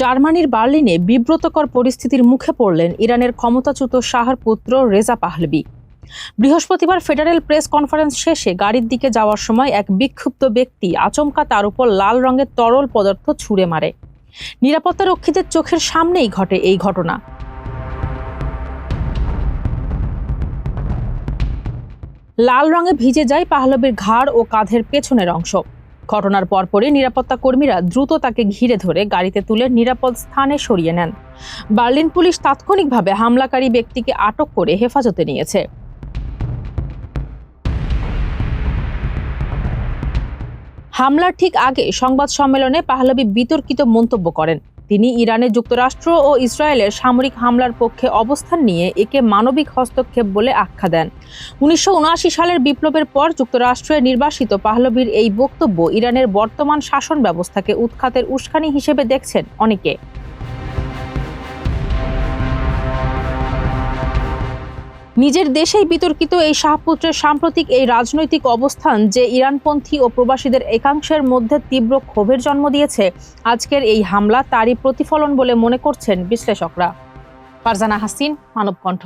জার্মানির বার্লিনে বিব্রতকর পরিস্থিতির মুখে পড়লেন ইরানের ক্ষমতাচ্যুত শাহর পুত্র রেজা পাহলভি। বৃহস্পতিবার ফেডারেল প্রেস কনফারেন্স শেষে গাড়ির দিকে যাওয়ার সময় এক বিক্ষুব্ধ ব্যক্তি আচমকা তার উপর লাল রঙের তরল পদার্থ ছুঁড়ে মারে। নিরাপত্তারক্ষীদের চোখের সামনেই ঘটে এই ঘটনা। লাল রঙে ভিজে যায় পাহলভির ঘাড় ও কাঁধের পেছনের অংশ। ঘটনার পরপরই নিরাপত্তা কর্মীরা দ্রুত তাকে ঘিরে ধরে গাড়িতে তুলে নিরাপদ স্থানে সরিয়ে নেন। বার্লিন পুলিশ তাৎক্ষণিকভাবে হামলাকারী ব্যক্তিকে আটক করে হেফাজতে নিয়েছে। হামলার ঠিক আগে সংবাদ সম্মেলনে পাহলভি বিতর্কিত মন্তব্য করেন। তিনি ইরানে যুক্তরাষ্ট্র ও ইসরায়েলের সামরিক হামলার পক্ষে অবস্থান নিয়ে একে মানবিক হস্তক্ষেপ বলে আখ্যা দেন। 1979 সালের বিপ্লবের পর যুক্তরাষ্ট্রের নির্বাসিত পাহলভির এই বক্তব্য ইরানের বর্তমান শাসন ব্যবস্থাকে উৎখাতের উস্কানি হিসেবে দেখছেন অনেকে। নিজের দেশেই বিতর্কিত এই শাহপুত্রের সাম্প্রতিক এই রাজনৈতিক অবস্থান যে ইরানপন্থী ও প্রবাসীদের একাংশের মধ্যে তীব্র ক্ষোভের জন্ম দিয়েছে, আজকের এই হামলা তারই প্রতিফলন বলে মনে করছেন বিশ্লেষকরা। ফারজানা হাসিন, মানবকণ্ঠ।